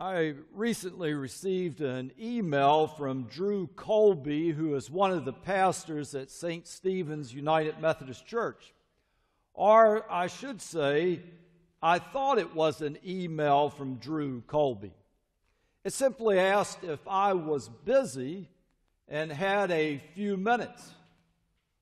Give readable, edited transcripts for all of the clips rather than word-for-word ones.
I recently received an email from Drew Colby, who is one of the pastors at St. Stephen's United Methodist Church. Or I should say, I thought it was an email from Drew Colby. It simply asked if I was busy and had a few minutes.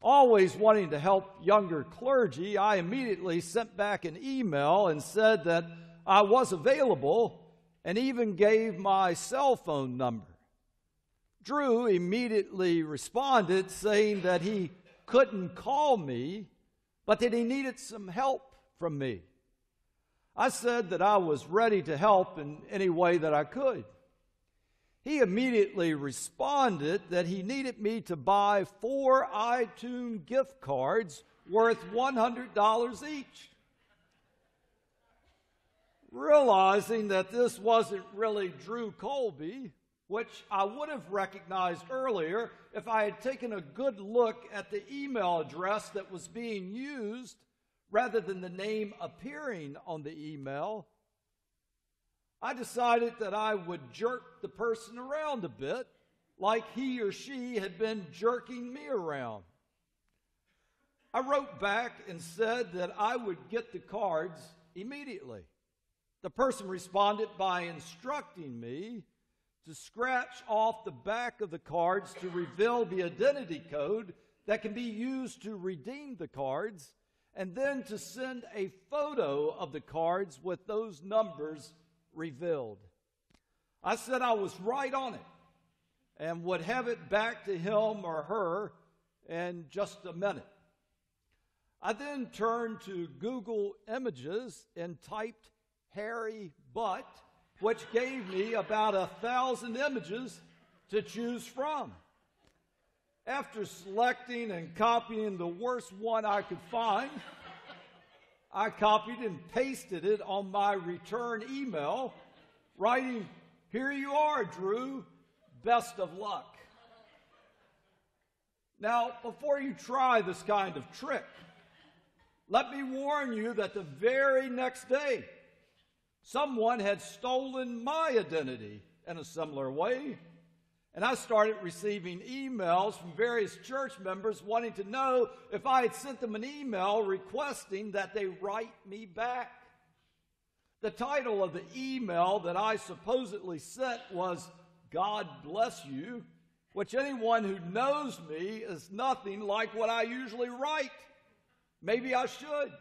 Always wanting to help younger clergy, I immediately sent back an email and said that I was available and even gave my cell phone number. Drew immediately responded saying that he couldn't call me, but that he needed some help from me. I said that I was ready to help in any way that I could. He immediately responded that he needed me to buy 4 iTunes gift cards worth $100 each. Realizing that this wasn't really Drew Colby, which I would have recognized earlier if I had taken a good look at the email address that was being used rather than the name appearing on the email, I decided that I would jerk the person around a bit like he or she had been jerking me around. I wrote back and said that I would get the cards immediately. The person responded by instructing me to scratch off the back of the cards to reveal the identity code that can be used to redeem the cards, and then to send a photo of the cards with those numbers revealed. I said I was right on it and would have it back to him or her in just a minute. I then turned to Google Images and typed hairy butt, which gave me about 1,000 images to choose from. After selecting and copying the worst one I could find, I copied and pasted it on my return email, writing, "Here you are, Drew. Best of luck." Now, before you try this kind of trick, let me warn you that the very next day, someone had stolen my identity in a similar way, and I started receiving emails from various church members wanting to know if I had sent them an email requesting that they write me back. The title of the email that I supposedly sent was "God Bless You," which anyone who knows me is nothing like what I usually write. Maybe I should.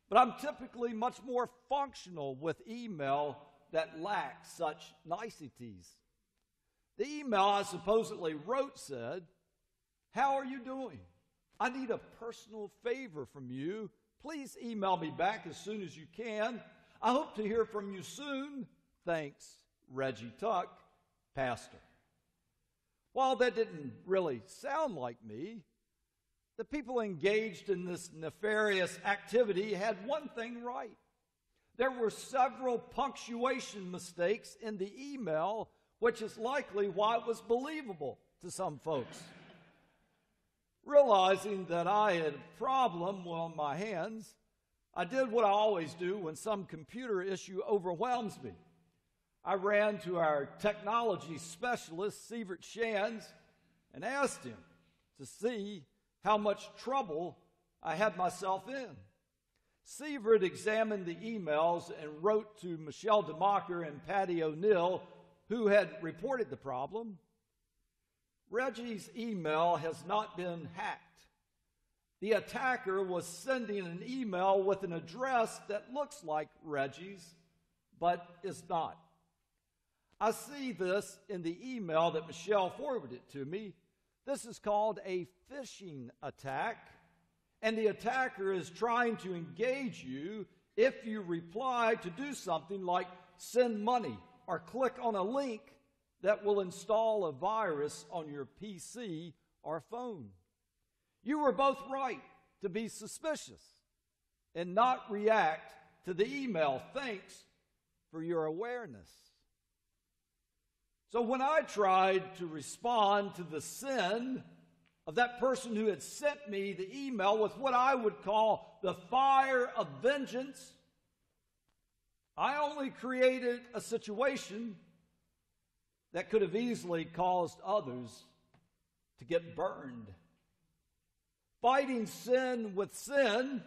But I'm typically much more functional with email that lacks such niceties. The email I supposedly wrote said, "How are you doing? I need a personal favor from you. Please email me back as soon as you can. I hope to hear from you soon. Thanks, Reggie Tuck, Pastor." While that didn't really sound like me, the people engaged in this nefarious activity had one thing right. There were several punctuation mistakes in the email, which is likely why it was believable to some folks. Realizing that I had a problem on my hands, I did what I always do when some computer issue overwhelms me. I ran to our technology specialist, Sievert Shands, and asked him to see how much trouble I had myself in. Sievert examined the emails and wrote to Michelle DeMacher and Patty O'Neill, who had reported the problem. Reggie's email has not been hacked. The attacker was sending an email with an address that looks like Reggie's, but is not. I see this in the email that Michelle forwarded to me. This is called a phishing attack, and the attacker is trying to engage you if you reply to do something like send money or click on a link that will install a virus on your PC or phone. You were both right to be suspicious and not react to the email. Thanks for your awareness. So when I tried to respond to the sin of that person who had sent me the email with what I would call the fire of vengeance, I only created a situation that could have easily caused others to get burned. Fighting sin with sin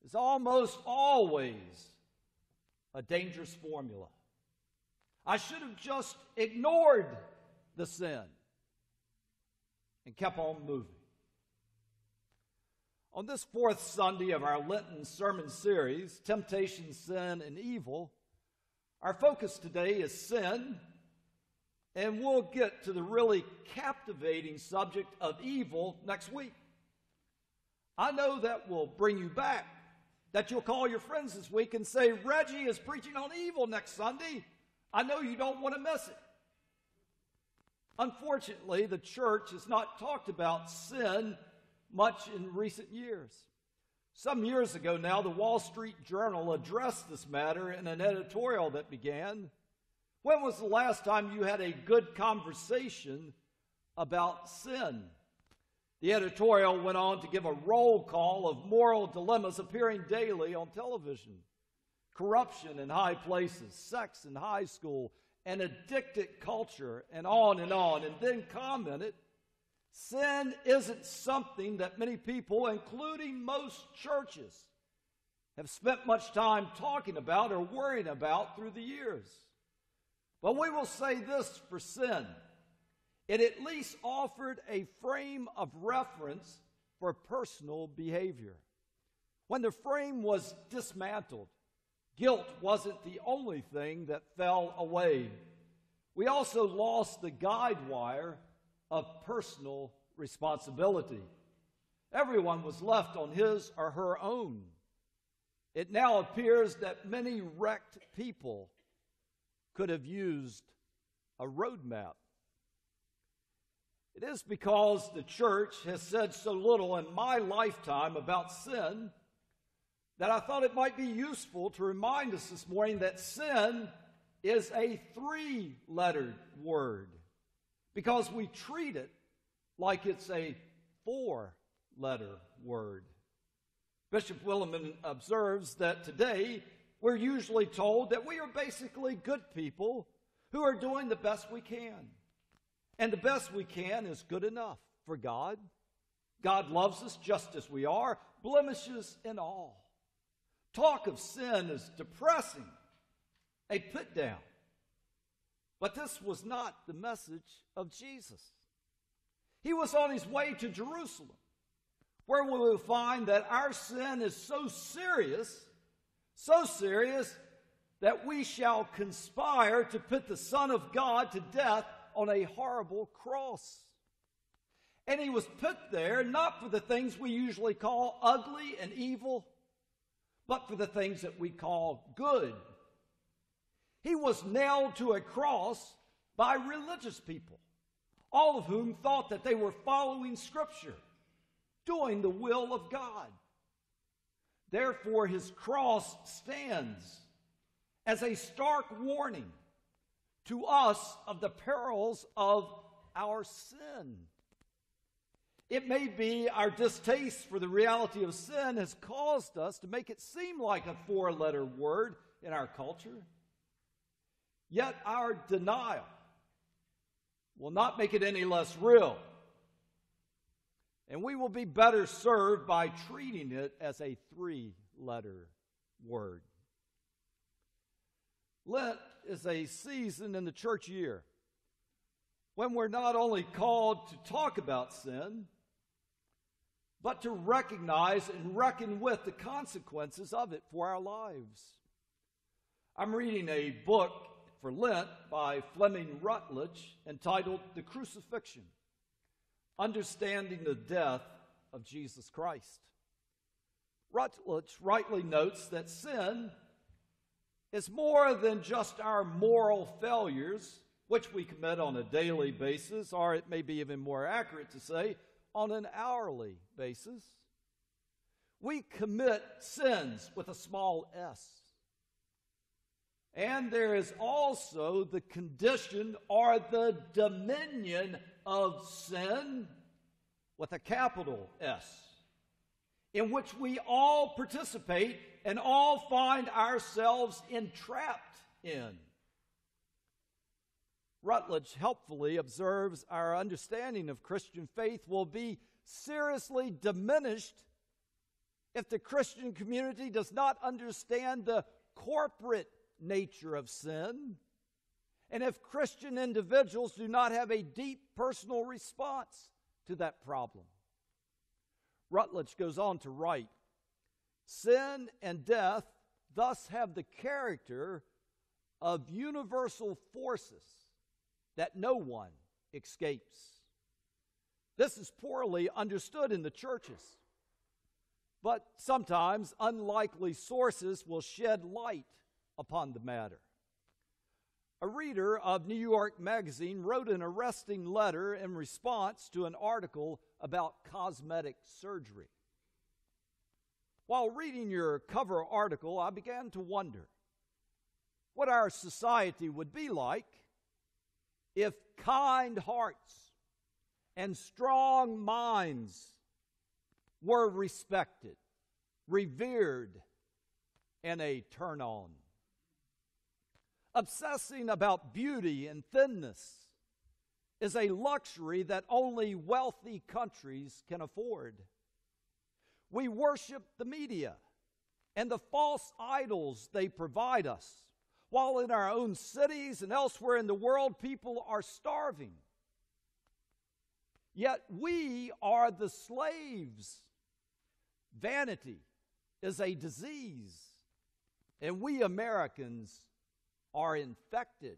is almost always a dangerous formula. I should have just ignored the sin and kept on moving. On this fourth Sunday of our Lenten sermon series, Temptation, Sin, and Evil, our focus today is sin, and we'll get to the really captivating subject of evil next week. I know that will bring you back, that you'll call your friends this week and say, Reggie is preaching on evil next Sunday. I know you don't want to miss it. Unfortunately, the church has not talked about sin much in recent years. Some years ago now, the Wall Street Journal addressed this matter in an editorial that began, "When was the last time you had a good conversation about sin?" The editorial went on to give a roll call of moral dilemmas appearing daily on television. Corruption in high places, sex in high school, an addicted culture, and then commented, sin isn't something that many people, including most churches, have spent much time talking about or worrying about through the years. But we will say this for sin. It at least offered a frame of reference for personal behavior. When the frame was dismantled, guilt wasn't the only thing that fell away. We also lost the guide wire of personal responsibility. Everyone was left on his or her own. It now appears that many wrecked people could have used a roadmap. It is because the church has said so little in my lifetime about sin that I thought it might be useful to remind us this morning that sin is a three-lettered word because we treat it like it's a four-letter word. Bishop Williman observes that today we're usually told that we are basically good people who are doing the best we can. And the best we can is good enough for God. God loves us just as we are, blemishes and all. Talk of sin is depressing, a put down. But this was not the message of Jesus. He was on his way to Jerusalem, where we will find that our sin is so serious that we shall conspire to put the Son of God to death on a horrible cross. And he was put there not for the things we usually call ugly and evil, but for the things that we call good. He was nailed to a cross by religious people, all of whom thought that they were following Scripture, doing the will of God. Therefore, his cross stands as a stark warning to us of the perils of our sin. It may be our distaste for the reality of sin has caused us to make it seem like a four-letter word in our culture. Yet our denial will not make it any less real. And we will be better served by treating it as a three-letter word. Lent is a season in the church year when we're not only called to talk about sin, but to recognize and reckon with the consequences of it for our lives. I'm reading a book for Lent by Fleming Rutledge entitled The Crucifixion, Understanding the Death of Jesus Christ. Rutledge rightly notes that sin is more than just our moral failures, which we commit on a daily basis, or it may be even more accurate to say, on an hourly basis. We commit sins with a small s. And there is also the condition or the dominion of sin with a capital S, in which we all participate and all find ourselves entrapped in. Rutledge helpfully observes our understanding of Christian faith will be seriously diminished if the Christian community does not understand the corporate nature of sin, and if Christian individuals do not have a deep personal response to that problem. Rutledge goes on to write, sin and death thus have the character of universal forces that no one escapes. This is poorly understood in the churches, but sometimes unlikely sources will shed light upon the matter. A reader of New York Magazine wrote an arresting letter in response to an article about cosmetic surgery. While reading your cover article, I began to wonder what our society would be like if kind hearts and strong minds were respected, revered, and a turn-on. Obsessing about beauty and thinness is a luxury that only wealthy countries can afford. We worship the media and the false idols they provide us, while in our own cities and elsewhere in the world, people are starving. Yet we are the slaves. Vanity is a disease, and we Americans are infected.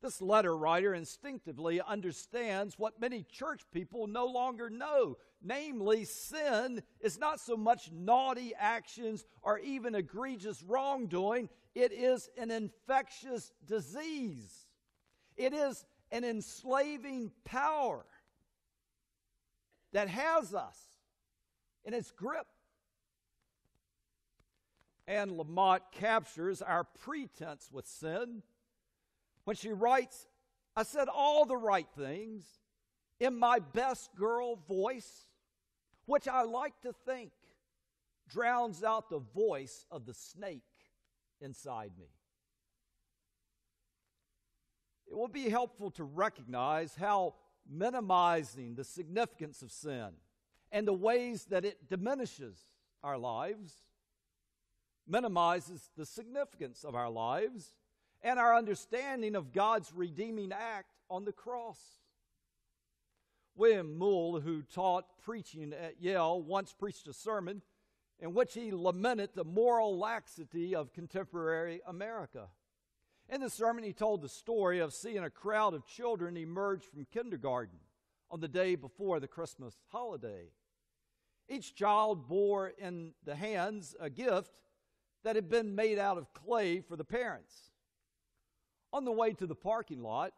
This letter writer instinctively understands what many church people no longer know. Namely, sin is not so much naughty actions or even egregious wrongdoing. It is an infectious disease. It is an enslaving power that has us in its grip. Anne Lamott captures our pretense with sin when she writes, I said all the right things in my best girl voice, which I like to think drowns out the voice of the snake inside me. It will be helpful to recognize how minimizing the significance of sin and the ways that it diminishes our lives minimizes the significance of our lives and our understanding of God's redeeming act on the cross. William Moule, who taught preaching at Yale, once preached a sermon in which he lamented the moral laxity of contemporary America. In the sermon, he told the story of seeing a crowd of children emerge from kindergarten on the day before the Christmas holiday. Each child bore in the hands a gift that had been made out of clay for the parents. On the way to the parking lot,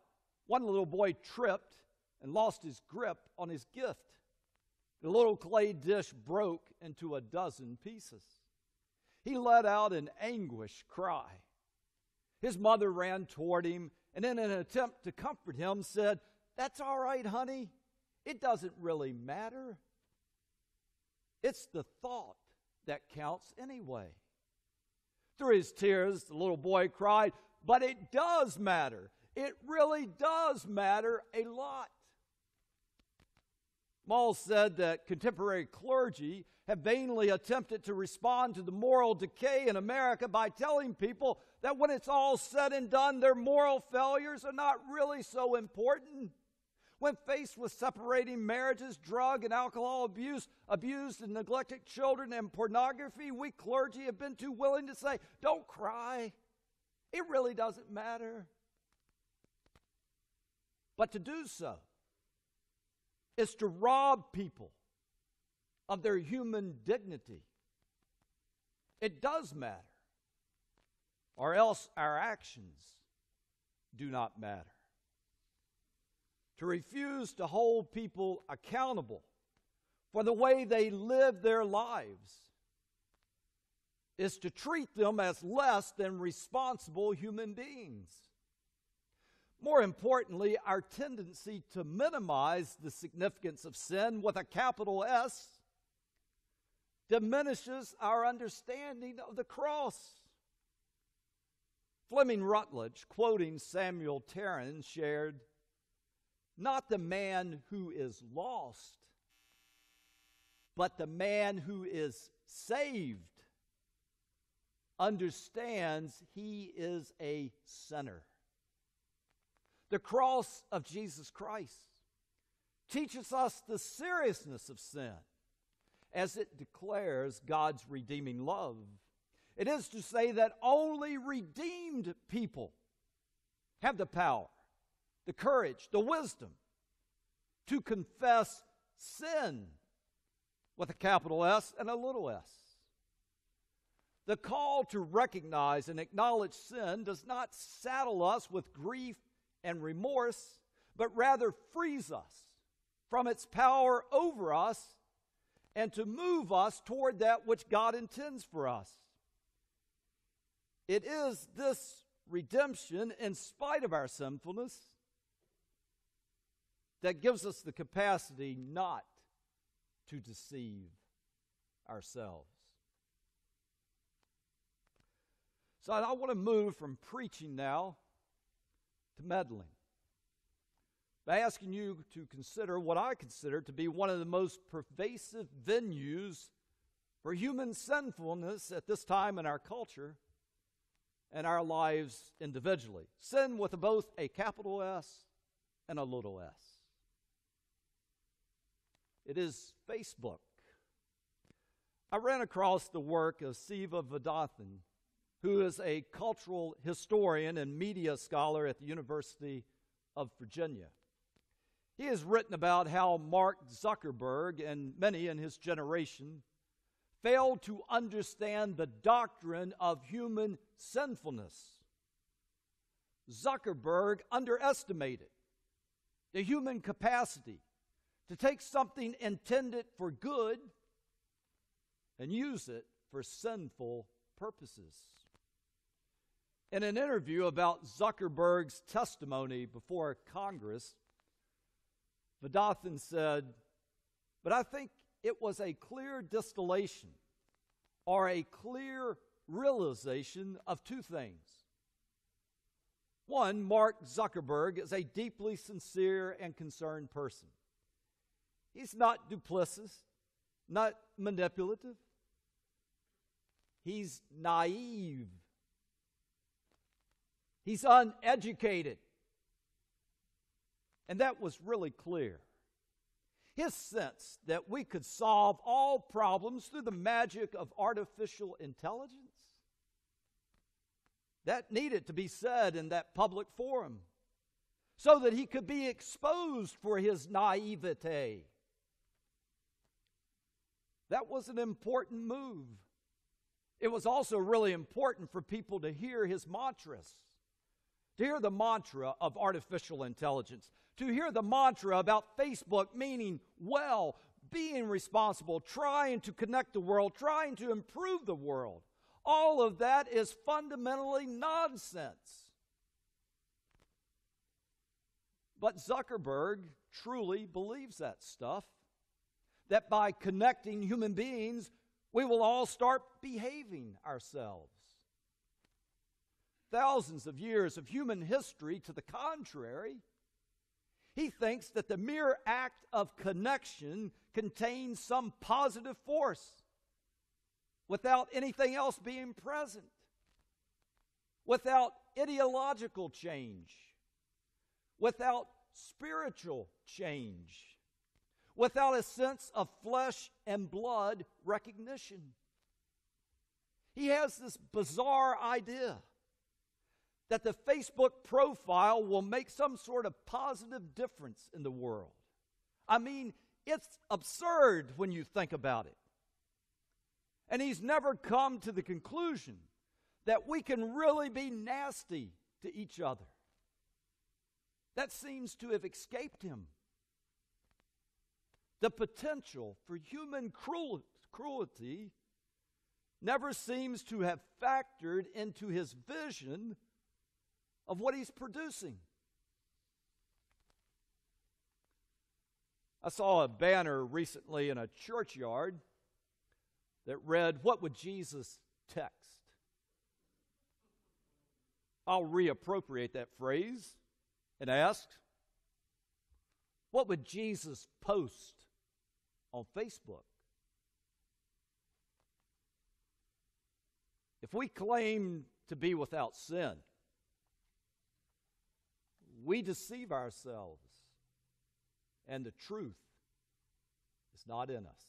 one little boy tripped and lost his grip on his gift. The little clay dish broke into a dozen pieces. He let out an anguished cry. His mother ran toward him and in an attempt to comfort him said, "That's all right, honey. It doesn't really matter. It's the thought that counts anyway." Through his tears, the little boy cried, "But it does matter. It really does matter a lot." Moule said that contemporary clergy have vainly attempted to respond to the moral decay in America by telling people that when it's all said and done, their moral failures are not really so important. When faced with separating marriages, drug and alcohol abuse, abused and neglected children, and pornography, we clergy have been too willing to say, "Don't cry. It really doesn't matter." But to do so is to rob people of their human dignity. It does matter, or else our actions do not matter. To refuse to hold people accountable for the way they live their lives is to treat them as less than responsible human beings. More importantly, our tendency to minimize the significance of sin with a capital S diminishes our understanding of the cross. Fleming Rutledge, quoting Samuel Terran, shared, "Not the man who is lost, but the man who is saved understands he is a sinner." The cross of Jesus Christ teaches us the seriousness of sin as it declares God's redeeming love. It is to say that only redeemed people have the power, the courage, the wisdom to confess sin with a capital S and a little s. The call to recognize and acknowledge sin does not saddle us with grief and remorse, but rather frees us from its power over us and to move us toward that which God intends for us. It is this redemption, in spite of our sinfulness, that gives us the capacity not to deceive ourselves. So I want to move from preaching now to meddling by asking you to consider what I consider to be one of the most pervasive venues for human sinfulness at this time in our culture and our lives individually. Sin with both a capital S and a little s. It is Facebook. I ran across the work of Siva Vadathan, who is a cultural historian and media scholar at the University of Virginia. He has written about how Mark Zuckerberg and many in his generation failed to understand the doctrine of human sinfulness. Zuckerberg underestimated the human capacity to take something intended for good and use it for sinful purposes. In an interview about Zuckerberg's testimony before Congress, Vadathan said, "But I think it was a clear distillation or a clear realization of two things. One, Mark Zuckerberg is a deeply sincere and concerned person. He's not duplicitous, not manipulative. He's naive. He's uneducated." And that was really clear. His sense that we could solve all problems through the magic of artificial intelligence, that needed to be said in that public forum so that he could be exposed for his naivete. That was an important move. It was also really important for people to hear his mantras, to hear the mantra of artificial intelligence, to hear the mantra about Facebook meaning well, being responsible, trying to connect the world, trying to improve the world. All of that is fundamentally nonsense. But Zuckerberg truly believes that stuff, that by connecting human beings, we will all start behaving ourselves. Thousands of years of human history to the contrary, he thinks that the mere act of connection contains some positive force without anything else being present, without ideological change, without spiritual change, without a sense of flesh and blood recognition. He has this bizarre idea that the Facebook profile will make some sort of positive difference in the world. I mean, it's absurd when you think about it. And he's never come to the conclusion that we can really be nasty to each other. That seems to have escaped him. The potential for human cruelty never seems to have factored into his vision of what he's producing. I saw a banner recently in a churchyard that read, "What would Jesus text?" I'll reappropriate that phrase and ask, what would Jesus post on Facebook? If we claim to be without sin, we deceive ourselves, and the truth is not in us.